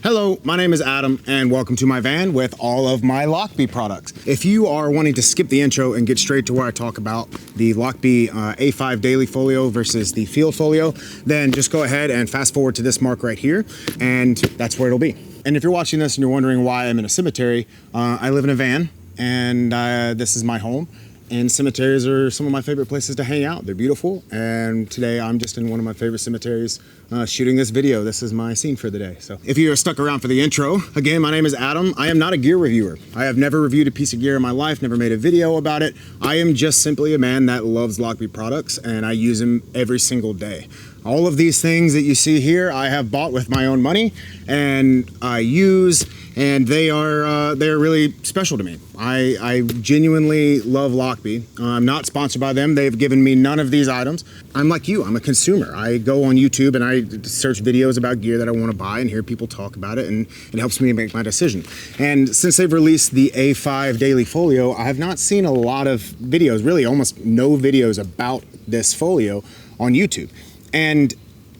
Hello, my name is Adam, and welcome to my van with all of my Lochby products. If you are wanting to skip the intro and get straight to where I talk about the Lochby A5 Daily Folio versus the Field Folio, then just go ahead and fast forward to this mark right here, and that's where it'll be. And if you're watching this and you're wondering why I'm in a cemetery, I live in a van, and this is my home. And cemeteries are some of my favorite places to hang out. They're beautiful, and today I'm just in one of my favorite cemeteries shooting this video. This is my scene for the day. So if you are stuck around for the intro, again, my name is Adam. I am not a gear reviewer. I have never reviewed a piece of gear in my life, never made a video about it. I am just simply a man that loves Lochby products, and I use them every single day. All of these things that you see here, I have bought with my own money, and I use, and they're really special to me. I genuinely love Lochby. I'm not sponsored by them. They've given me none of these items. I'm like you, I'm a consumer. I go on YouTube and I search videos about gear that I want to buy and hear people talk about it, and it helps me make my decision. And since they've released the A5 Daily Folio, I have not seen a lot of videos, really almost no videos about this folio on YouTube. And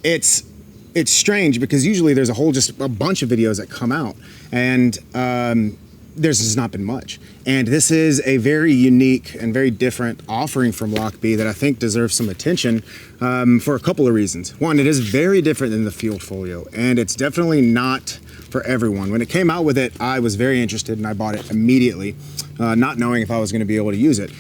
it's strange because usually there's just a bunch of videos that come out, and there's just not been much. And this is a very unique and very different offering from Lochby that I think deserves some attention for a couple of reasons. One, it is very different than the Field Folio, and it's definitely not for everyone. When it came out with it, I was very interested and I bought it immediately, not knowing if I was going to be able to use it.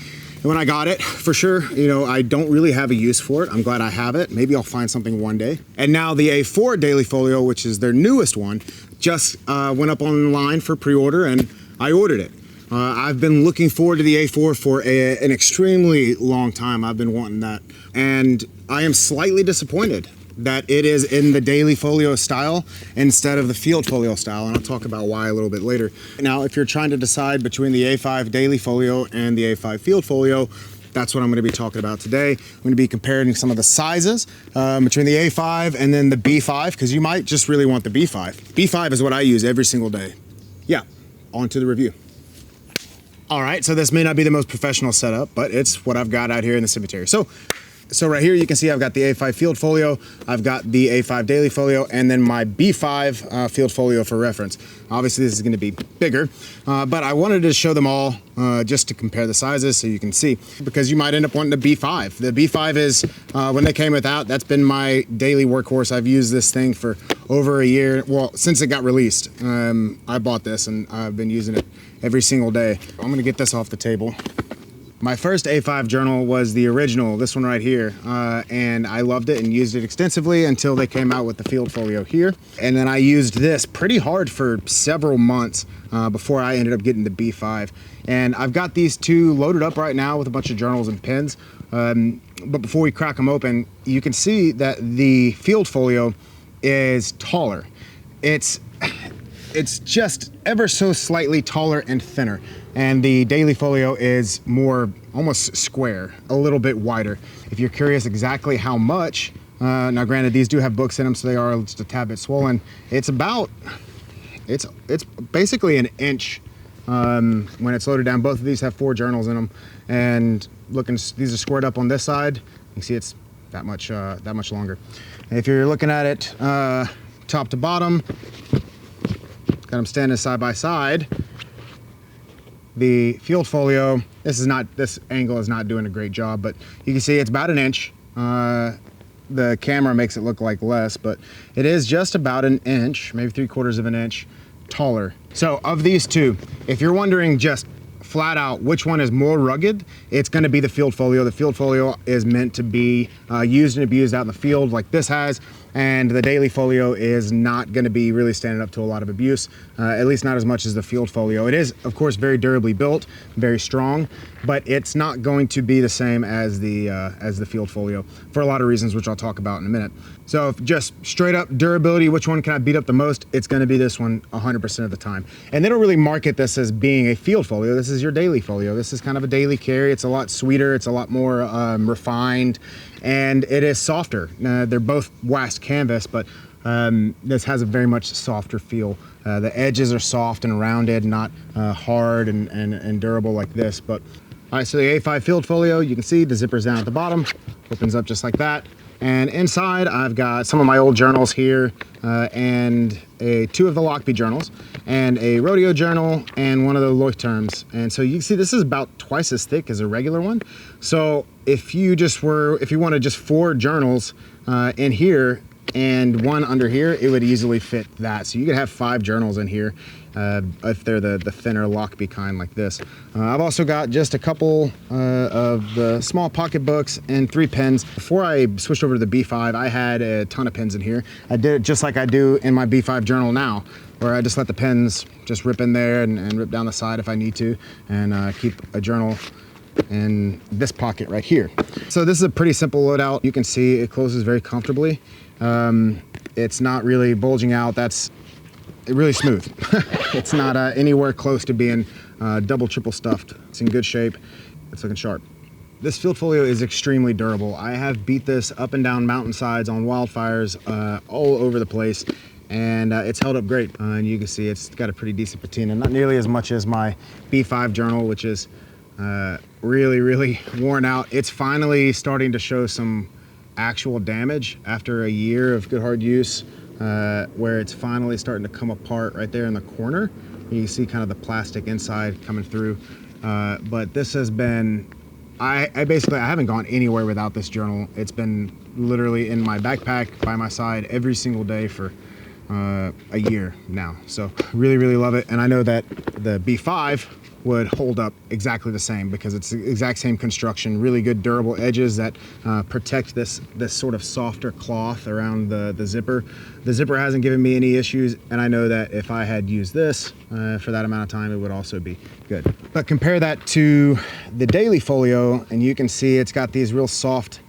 And when I got it, for sure, I don't really have a use for it. I'm glad I have it. Maybe I'll find something one day. And now the A4 Daily Folio, which is their newest one, just went up online for pre-order, and I ordered it. I've been looking forward to the A4 for an extremely long time. I've been wanting that. And I am slightly disappointed that it is in the Daily Folio style instead of the Field Folio style, and I'll talk about why a little bit later. Now, if you're trying to decide between the A5 Daily Folio and the A5 Field Folio, that's what I'm going to be talking about today. I'm going to be comparing some of the sizes between the A5 and then the B5, because you might just really want the B5. B5 is what I use every single day. Yeah, on to the review. All right, so this may not be the most professional setup, but it's what I've got out here in the cemetery. So right here you can see I've got the A5 Field Folio, I've got the A5 Daily Folio, and then my B5 Field Folio for reference. Obviously this is going to be bigger, but I wanted to show them all just to compare the sizes so you can see, because you might end up wanting the B5. The B5 is, when they came out, that's been my daily workhorse. I've used this thing for over a year, well, since it got released. I bought this and I've been using it every single day. I'm going to get this off the table. My first A5 journal was the original, this one right here, and I loved it and used it extensively until they came out with the Field Folio here. And then I used this pretty hard for several months before I ended up getting the B5. And I've got these two loaded up right now with a bunch of journals and pens. But before we crack them open, you can see that the Field Folio is taller. It's just ever so slightly taller and thinner. And the Daily Folio is more almost square, a little bit wider. If you're curious exactly how much, now granted these do have books in them, so they are just a tad bit swollen. It's basically an inch when it's loaded down. Both of these have 4 journals in them, and these are squared up on this side. You can see it's that much longer. And if you're looking at it top to bottom, got them standing side by side. The Field Folio, this angle is not doing a great job, but you can see it's about an inch. The camera makes it look like less, but it is just about an inch, maybe 3/4 of an inch taller. So of these two, if you're wondering just flat out which one is more rugged, it's going to be the Field Folio. The Field Folio is meant to be used and abused out in the field like this has, and the Daily Folio is not going to be really standing up to a lot of abuse, at least not as much as the Field Folio. It is, of course, very durably built, very strong, but it's not going to be the same as the Field Folio for a lot of reasons, which I'll talk about in a minute. So if just straight up durability, which one can I beat up the most? It's going to be this one 100% of the time. And they don't really market this as being a Field Folio. This is your Daily Folio. This is kind of a daily carry. It's a lot sweeter. It's a lot more refined, and it is softer. They're both waxed canvas, but this has a very much softer feel. The edges are soft and rounded, not hard and durable like this. But all right, so the A5 Field Folio, you can see the zipper's down at the bottom, opens up just like that. And inside I've got some of my old journals here, and two of the Lochby journals, and a rodeo journal, and one of the Leuchtturms. And so you can see this is about twice as thick as a regular one. So if you wanted just 4 journals in here and one under here, it would easily fit that. So you could have 5 journals in here if they're the thinner Lochby kind like this. I've also got just a couple of the small pocket books and 3 pens. Before I switched over to the B5, I had a ton of pens in here. I did it just like I do in my B5 journal now, where I just let the pens just rip in there and rip down the side if I need to, and keep a journal in this pocket right here. So this is a pretty simple loadout. You can see it closes very comfortably. It's not really bulging out. That's really smooth. It's not anywhere close to being double, triple stuffed. It's in good shape. It's looking sharp. This Field Folio is extremely durable. I have beat this up and down mountainsides on wildfires all over the place, and it's held up great. And you can see it's got a pretty decent patina, not nearly as much as my B5 journal, which is really worn out. It's finally starting to show some actual damage after a year of good hard use, where it's finally starting to come apart right there in the corner. You can see kind of the plastic inside coming through, but this has been, I haven't gone anywhere without this journal. It's been literally in my backpack by my side every single day for a year now. So really love it. And I know that the B5 would hold up exactly the same because it's the exact same construction, really good durable edges that protect this sort of softer cloth around the zipper. The zipper hasn't given me any issues, and I know that if I had used this for that amount of time, it would also be good. But compare that to the Daily Folio, and you can see it's got these real soft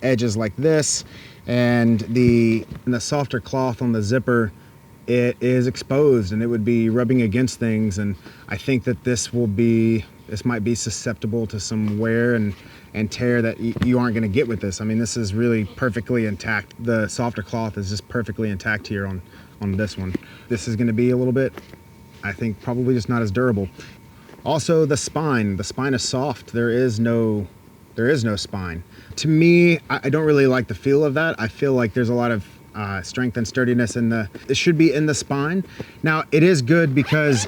edges like this, and the softer cloth on the zipper, it is exposed and it would be rubbing against things, and I think that this might be susceptible to some wear and tear that you aren't going to get with this. I mean, this is really perfectly intact. The softer cloth is just perfectly intact here on this one. This is going to be a little bit, I think, probably just not as durable. Also, the spine is soft. There is no spine. To me, I don't really like the feel of that. I feel like there's a lot of strength and sturdiness it should be in the spine. Now, it is good because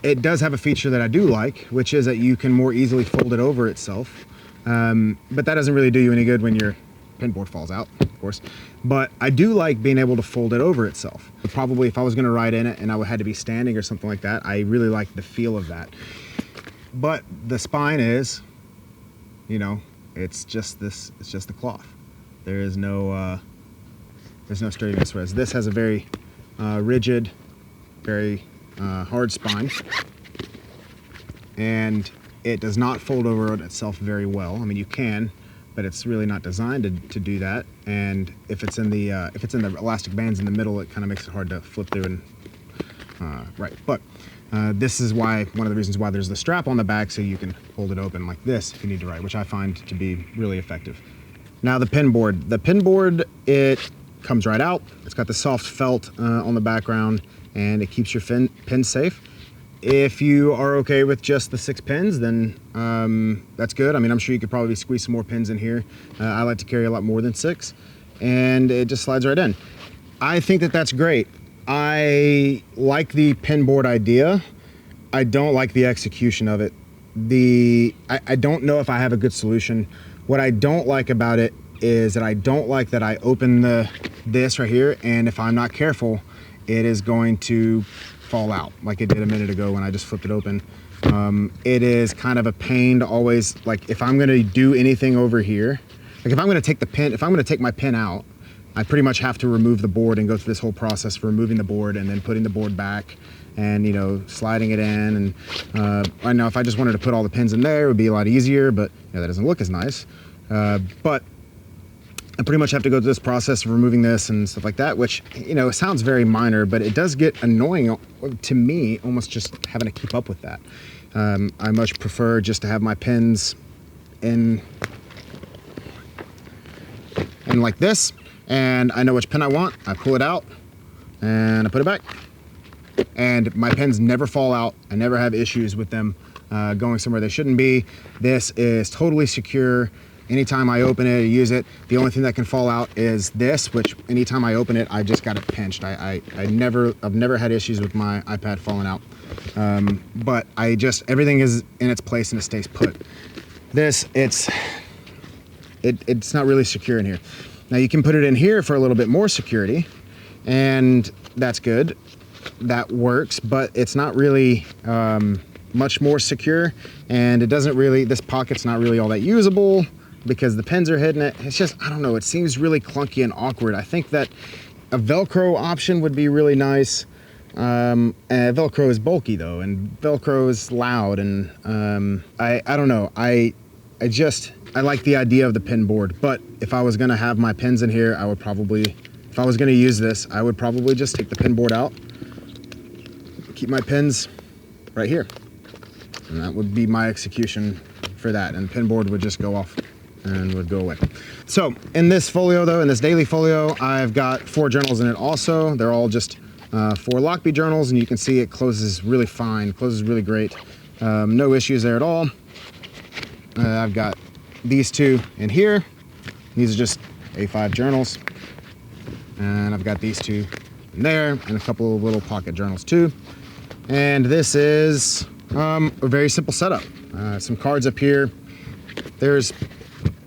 it does have a feature that I do like, which is that you can more easily fold it over itself. But that doesn't really do you any good when your pen board falls out, of course. But I do like being able to fold it over itself. Probably if I was going to write in it and I had to be standing or something like that, I really like the feel of that. But the spine is, it's just the cloth. There's no sturdiness, whereas this has a very rigid, very hard spine, and it does not fold over on itself very well. I mean, you can, but it's really not designed to do that. And if it's in the elastic bands in the middle, it kind of makes it hard to flip through and right. But this is one of the reasons why there's the strap on the back, so you can hold it open like this if you need to write, which I find to be really effective. Now the pen board. The pen board, it comes right out. It's got the soft felt on the background, and it keeps your pen safe. If you are okay with just the 6 pins, then that's good. I mean, I'm sure you could probably squeeze some more pins in here. I like to carry a lot more than 6, and it just slides right in. I think that that's great. I like the pen board idea. I don't like the execution of it. I don't know if I have a good solution. What I don't like about it is that I don't like that I open this right here, and if I'm not careful, it is going to fall out like it did a minute ago when I just flipped it open. It is kind of a pain to always, like, if I'm going to do anything over here, like if I'm going to take my pen out, I pretty much have to remove the board and go through this whole process for removing the board and then putting the board back and sliding it in. And I know if I just wanted to put all the pins in there, it would be a lot easier, but that doesn't look as nice. But I pretty much have to go through this process of removing this and stuff like that, which, it sounds very minor, but it does get annoying to me, almost just having to keep up with that. I much prefer just to have my pens in like this, and I know which pen I want. I pull it out and I put it back, and my pens never fall out. I never have issues with them going somewhere they shouldn't be. This is totally secure. Anytime I open it or use it, the only thing that can fall out is this, which anytime I open it, I just got it pinched. I've never had issues with my iPad falling out. But everything is in its place and it stays put. This, it's not really secure in here. Now you can put it in here for a little bit more security, and that's good. That works, but it's not really much more secure, and it doesn't really, this pocket's not really all that usable because the pins are hitting it. It's just, I don't know, it seems really clunky and awkward. I think that a Velcro option would be really nice. And Velcro is bulky though, and Velcro is loud, and I don't know. I like the idea of the pin board, but if I was gonna have my pins in here, I would probably, if I was gonna use this, I would probably just take the pin board out, keep my pins right here. And that would be my execution for that. And the pin board would just go off and would go away. So in this folio though, in this daily folio, I've got 4 journals in it also. They're all just 4 Lochby journals, and you can see it closes really fine, closes really great. No issues there at all. I've got these 2 in here. These are just A5 journals. And I've got these 2 in there, and a couple of little pocket journals too. And this is a very simple setup. Some cards up here. There's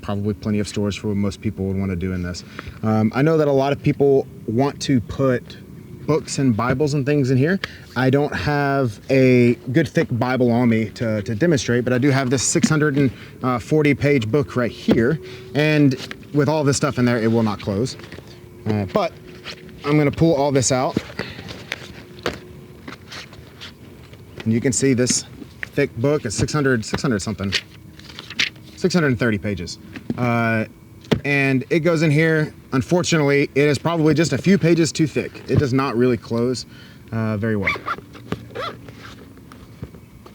probably plenty of storage for what most people would want to do in this. I know that a lot of people want to put books and Bibles and things in here. I don't have a good thick Bible on me to demonstrate, but I do have this 640 page book right here. And with all this stuff in there, it will not close. But I'm gonna pull all this out. And you can see this thick book is 600 something, 630 pages. And it goes in here. Unfortunately, it is probably just a few pages too thick. It does not really close very well.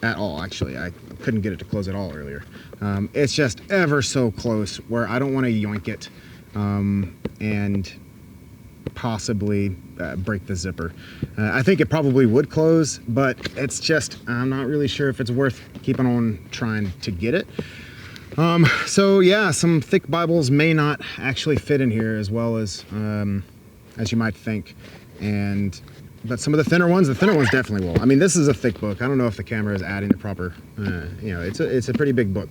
At all, actually. I couldn't get it to close at all earlier. It's just ever so close where I don't want to yoink it and possibly break the zipper. I think it probably would close, but it's just, I'm not really sure if it's worth keeping on trying to get it. So yeah, some thick Bibles may not actually fit in here as well as you might think. But some of the thinner ones definitely will. I mean, this is a thick book. I don't know if the camera is adding the proper, it's a pretty big book,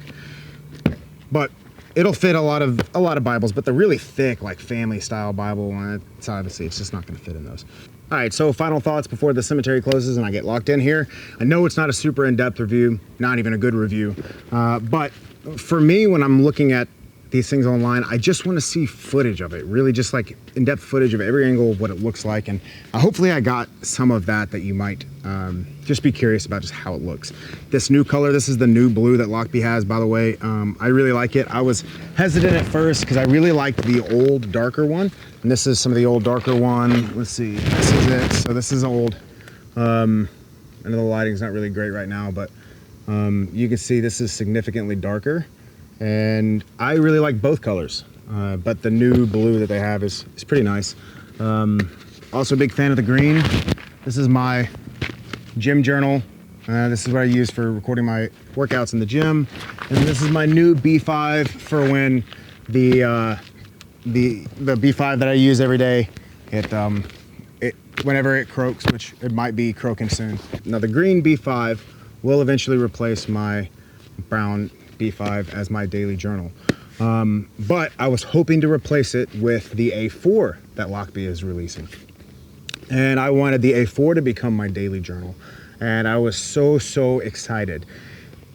but it'll fit a lot of Bibles. But the really thick, like family style Bible, it's obviously, it's just not going to fit in those. All right, so final thoughts before the cemetery closes and I get locked in here. I know it's not a super in-depth review, not even a good review, but for me, when I'm looking at these things online, I just want to see footage of it, really just like in-depth footage of every angle of what it looks like. And hopefully I got some of that you might just be curious about just how it looks. This new color, this is the new blue that Lochby has, by the way. I really like it. I was hesitant at first because I really liked the old darker one. And this is some of the old darker one. Let's see, this is it. So this is old. I know the lighting's not really great right now, but you can see this is significantly darker, and I really like both colors, but the new blue that they have is pretty nice. Also a big fan of the green. This is my gym journal. This is what I use for recording my workouts in the gym, and this is my new B5 for when the B5 that I use every day, whenever it croaks, which it might be croaking soon. Now the green B5 will eventually replace my brown B5 as my daily journal. But I was hoping to replace it with the A4 that Lochby is releasing. And I wanted the A4 to become my daily journal. And I was so excited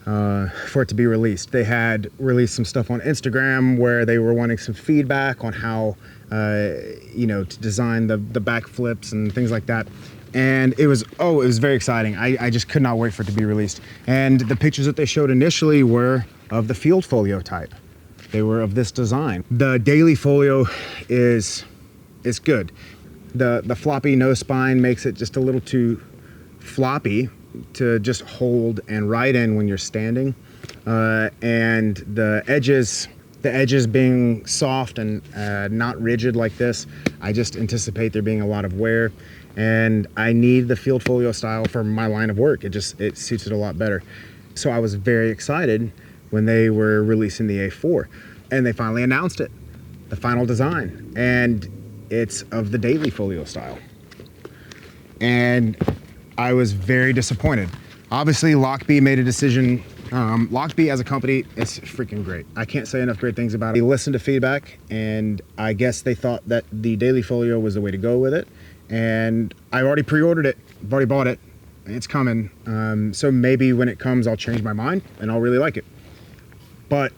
for it to be released. They had released some stuff on Instagram where they were wanting some feedback on how, to design the back flips and things like that. And it was very exciting. I just could not wait for it to be released. And the pictures that they showed initially were of the Field Folio type. They were of this design. The daily folio is good. The floppy nose spine makes it just a little too floppy to just hold and write in when you're standing. And the edges being soft and not rigid like this, I just anticipate there being a lot of wear. And I need the Field Folio style for my line of work. It suits it a lot better. So I was very excited when they were releasing the A4. and they finally announced it, the final design, and it's of the Daily Folio style. And I was very disappointed. Obviously, Lochby made a decision. Lochby as a company is freaking great. I can't say enough great things about it. They listened to feedback, and I guess they thought that the Daily Folio was the way to go with it. And I've already pre-ordered it. I've already bought it. It's coming. So maybe when it comes, I'll change my mind and I'll really like it. But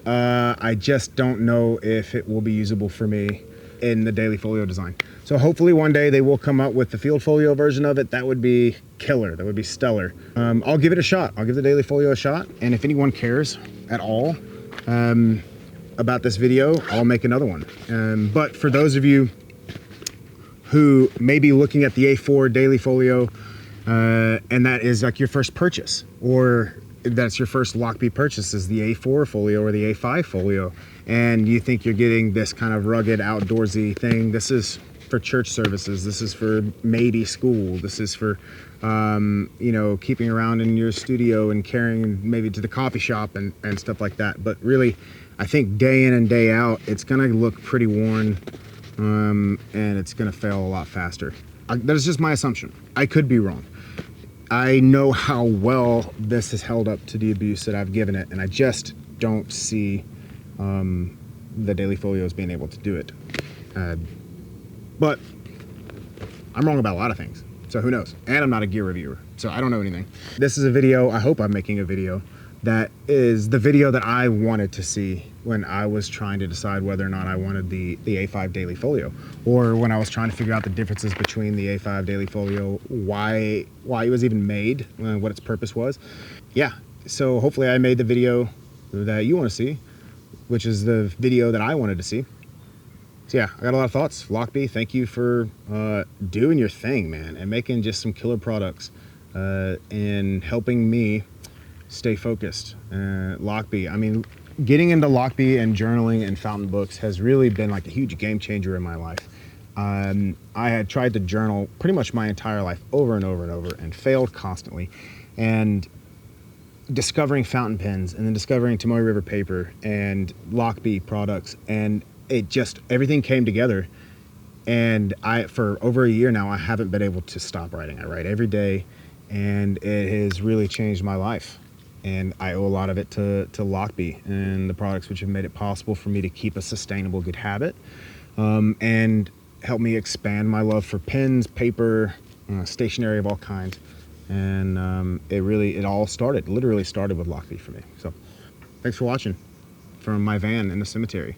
I just don't know if it will be usable for me in the Daily Folio design. So hopefully one day they will come up with the Field Folio version of it. That would be killer. That would be stellar. I'll give it a shot. I'll give the Daily Folio a shot. And if anyone cares at all about this video, I'll make another one. But for those of you who may be looking at the A4 Daily Folio and that is like your first purchase, or that's your first Lochby purchase, is the A4 Folio or the A5 Folio, and you think you're getting this kind of rugged outdoorsy thing. This is for church services, this is for Mady school, this is for you know, keeping around in your studio and carrying maybe to the coffee shop and stuff like that. But really, I think day in and day out, it's gonna look pretty worn, and it's gonna fail a lot faster. That is just my assumption. I could be wrong. I know how well this has held up to the abuse that I've given it, and I just don't see the Daily Folios being able to do it. But I'm wrong about a lot of things, so who knows? And I'm not a gear reviewer, so I don't know anything. This is a video, I hope I'm making a video, that is the video that I wanted to see when I was trying to decide whether or not I wanted the A5 Daily Folio, or when I was trying to figure out the differences between the A5 Daily Folio, why it was even made, what its purpose was. Yeah, so hopefully I made the video that you want to see, which is the video that I wanted to see. So yeah, I got a lot of thoughts. Lochby, thank you for doing your thing, man, and making just some killer products and helping me stay focused. Lochby, I mean, getting into Lochby and journaling and fountain books has really been like a huge game changer in my life. I had tried to journal pretty much my entire life over and over and over and failed constantly. And discovering fountain pens and then discovering Tomoe River paper and Lochby products, and it just, everything came together. And for over a year now, I haven't been able to stop writing. I write every day, and it has really changed my life. And I owe a lot of it to Lochby and the products which have made it possible for me to keep a sustainable good habit, and help me expand my love for pens, paper, stationery of all kinds. And it all literally started with Lochby for me. So thanks for watching from my van in the cemetery.